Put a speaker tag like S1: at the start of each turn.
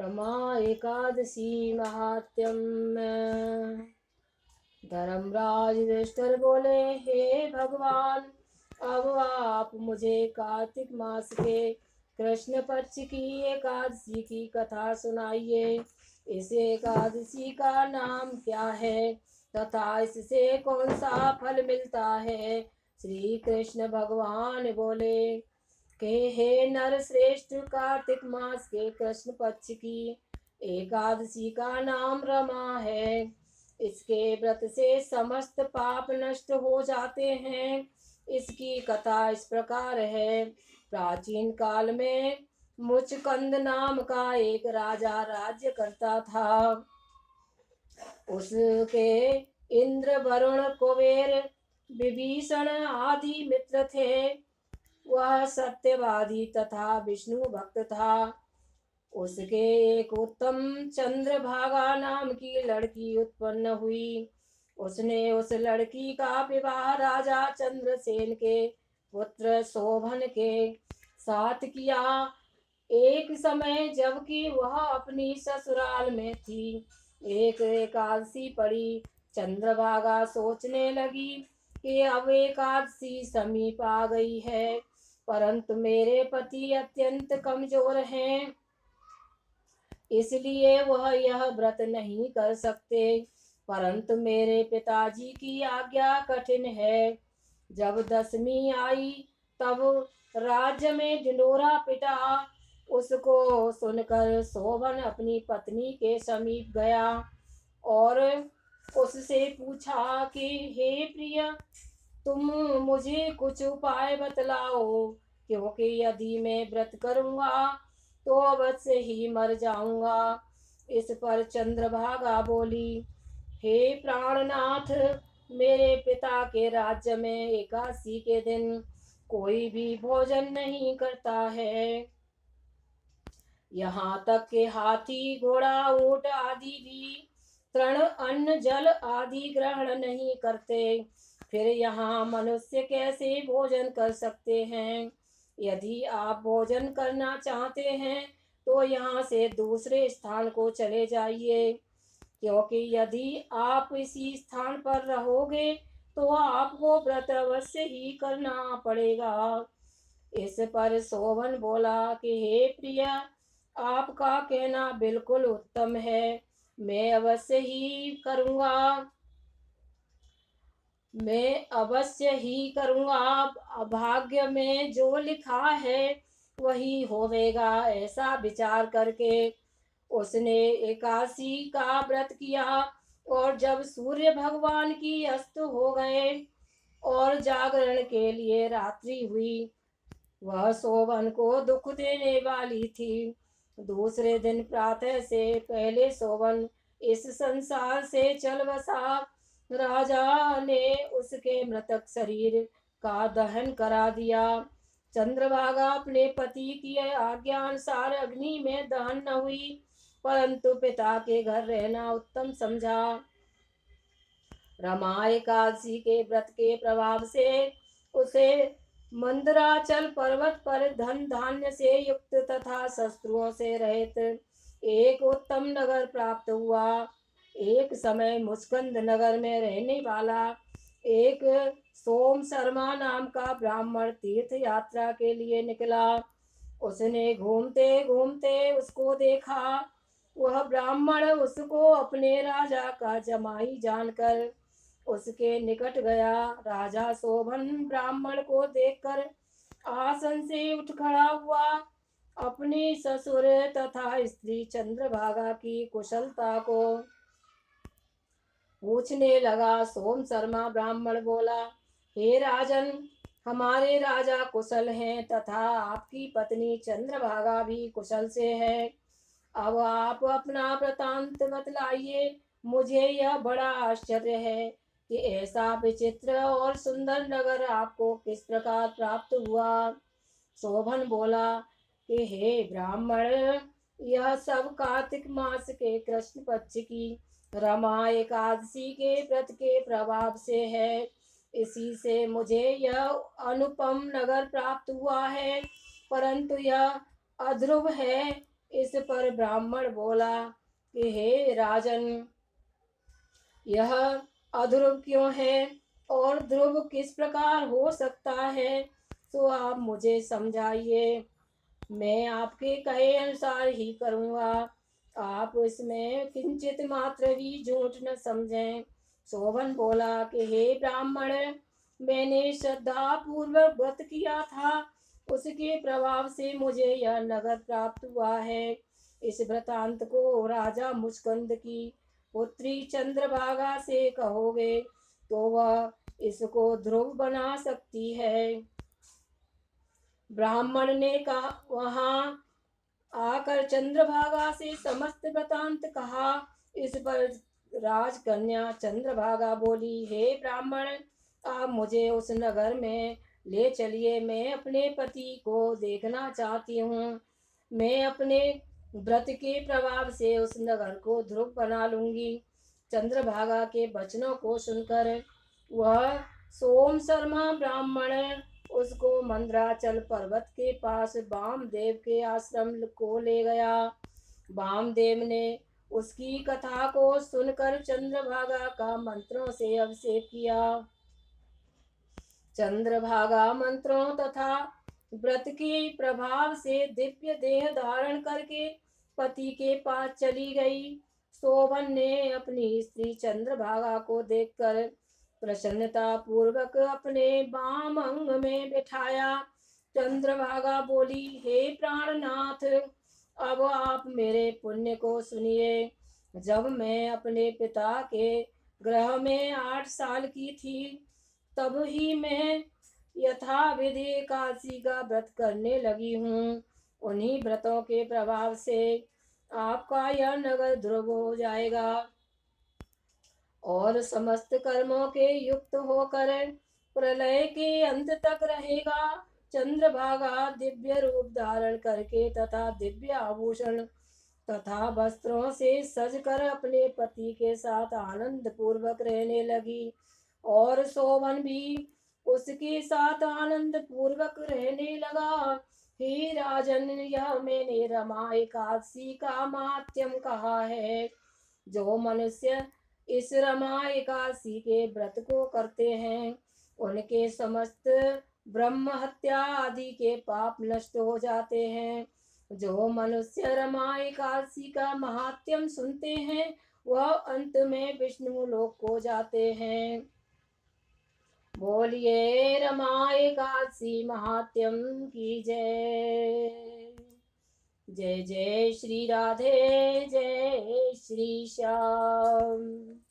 S1: रमा एकादशी महात्म्यम। धर्मराज युधिष्ठिर बोले, हे भगवान, अब आप मुझे कार्तिक मास के कृष्ण पक्ष की एकादशी की कथा सुनाइए। इस एकादशी का नाम क्या है तथा इससे कौन सा फल मिलता है। श्री कृष्ण भगवान बोले कि हे नर श्रेष्ठ, कार्तिक मास के कृष्ण पक्ष की एकादशी का नाम रमा है। इसके व्रत से समस्त पाप नष्ट हो जाते हैं। इसकी कथा इस प्रकार है। प्राचीन काल में मुचकंद नाम का एक राजा राज्य करता था। उसके इंद्र, वरुण, कुबेर, विभीषण आदि मित्र थे। वह सत्यवादी तथा विष्णु भक्त था। उसके एक उत्तम चंद्रभागा नाम की लड़की उत्पन्न हुई। उसने उस लड़की का विवाह राजा चंद्रसेन के पुत्र शोभन के साथ किया। एक समय जबकि वह अपनी ससुराल में थी, एक एकादशी पड़ी। चंद्रभागा सोचने लगी कि अब एकादशी समीप आ गई है, परंतु मेरे पति अत्यंत कमजोर हैं, इसलिए वह यह व्रत नहीं कर सकते। परंतु मेरे पिताजी की आज्ञा कठिन है। जब दशमी आई तब राज्य में ढिंढोरा पिटा। उसको सुनकर शोभन अपनी पत्नी के समीप गया और उससे पूछा कि हे प्रिय, तुम मुझे कुछ उपाय बतलाओ, क्योंकि यदि मैं व्रत करूँगा तो अवश्य ही मर जाऊंगा। इस पर चंद्रभागा बोली, हे प्राणनाथ, मेरे पिता के राज्य में एकादशी के दिन कोई भी भोजन नहीं करता है। यहाँ तक के हाथी, घोड़ा, ऊंट आदि भी तृण, अन्न, जल आदि ग्रहण नहीं करते। फिर यहाँ मनुष्य कैसे भोजन कर सकते हैं। यदि आप भोजन करना चाहते हैं तो यहाँ से दूसरे स्थान को चले जाइए, क्योंकि यदि आप इसी स्थान पर रहोगे तो आपको व्रत अवश्य ही करना पड़ेगा। इस पर शोभन बोला कि हे प्रिय, आपका कहना बिल्कुल उत्तम है, मैं अवश्य ही करूँगा, मैं अवश्य ही करूँगा। भाग्य में जो लिखा है वही होवेगा। ऐसा विचार करके उसने एकादशी का व्रत किया और जब सूर्य भगवान की अस्त हो गए और जागरण के लिए रात्रि हुई, वह शोभन को दुख देने वाली थी। दूसरे दिन प्रातः से पहले शोभन इस संसार से चल बसा। राजा ने उसके मृतक शरीर का दहन करा दिया। चंद्रभागा अपने पति की आज्ञा अनुसार अग्नि में दहन न हुई, परंतु पिता के घर रहना उत्तम समझा। रमा एकादशी के व्रत के प्रभाव से उसे मंदराचल पर्वत पर धन धान्य से युक्त तथा शस्त्रुओं से रहित एक उत्तम नगर प्राप्त हुआ। एक समय मुस्कंद नगर में रहने वाला एक सोम शर्मा नाम का ब्राह्मण तीर्थ यात्रा के लिए निकला। उसने घूमते घूमते उसको देखा। वह ब्राह्मण उसको अपने राजा का जमाई जानकर उसके निकट गया। राजा शोभन ब्राह्मण को देखकर आसन से उठ खड़ा हुआ। अपने ससुर तथा स्त्री चंद्रभागा की कुशलता को पूछने लगा। सोम शर्मा ब्राह्मण बोला, हे राजन, हमारे राजा कुशल हैं तथा आपकी पत्नी चंद्रभागा भी कुशल से है। अब आप अपना वृतांत बतलाइए। मुझे यह बड़ा आश्चर्य है कि ऐसा विचित्र और सुंदर नगर आपको किस प्रकार प्राप्त हुआ। शोभन बोला कि हे ब्राह्मण, यह सब कार्तिक मास के कृष्ण पक्ष की रमा एकादशी के व्रत के प्रभाव से है। इसी से मुझे यह अनुपम नगर प्राप्त हुआ है, परंतु यह अध्रुव है, इस पर ब्राह्मण बोला कि हे राजन, यह अध्रुव क्यों है और ध्रुव किस प्रकार हो सकता है, तो आप मुझे समझाइए। मैं आपके कहे अनुसार ही करूँगा। आप इसमें किंचित मात्र भी झूठ न समझें। शोभन बोला कि हे ब्राह्मण, मैंने श्रद्धा पूर्वक व्रत किया था, उसके प्रभाव से मुझे यह नगर प्राप्त हुआ है। इस वृतांत को राजा मुस्कंद की पुत्री चंद्रभागा से कहोगे तो वह इसको ध्रुव बना सकती है। ब्राह्मण ने कहा, वहां आकर चंद्रभागा से समस्त वृतांत कहा। इस पर राजकन्या चंद्रभागा बोली, हे ब्राह्मण, आप मुझे उस नगर में ले चलिए। मैं अपने पति को देखना चाहती हूँ। मैं अपने व्रत के प्रभाव से उस नगर को ध्रुव बना लूंगी। चंद्रभागा के वचनों को सुनकर वह सोम शर्मा ब्राह्मण उसको मंद्राचल पर्वत के पास वामदेव के आश्रम को ले गया। वामदेव ने उसकी कथा को सुनकर चंद्रभागा का मंत्रों से अभिषेक किया। चंद्रभागा मंत्रों तथा व्रत के प्रभाव से दिव्य देह धारण करके पति के पास चली गई। शोभन ने अपनी स्त्री चंद्रभागा को देखकर प्रसन्नता पूर्वक अपने बाम अंग में बिठाया। चंद्रभागा बोली, हे प्राणनाथ, अब आप मेरे पुण्य को सुनिए। जब मैं अपने पिता के गृह में 8 साल की थी, तब ही मैं यथाविधि एकादशी का व्रत करने लगी हूँ। उन्हीं व्रतों के प्रभाव से आपका यह नगर ध्रुव हो जाएगा और समस्त कर्मों के युक्त होकर प्रलय के अंत तक रहेगा। चंद्रभागा दिव्य रूप धारण करके तथा दिव्य आभूषण तथा वस्त्रों से सजकर अपने पति के साथ आनंद पूर्वक रहने लगी और शोभन भी उसके साथ आनंद पूर्वक रहने लगा। हे राजन, यह मैंने रमा एकादशी का महात्म्य कहा है। जो मनुष्य इस रमा एकादशी के व्रत को करते हैं, उनके समस्त ब्रह्म हत्या आदि के पाप नष्ट हो जाते हैं। जो मनुष्य रमा एकादशी का महात्म्य सुनते हैं, वह अंत में विष्णु लोक को जाते हैं। बोलिए रमा एकादशी महात्म्य की जय। जय जय श्री राधे, जय श्री श्याम।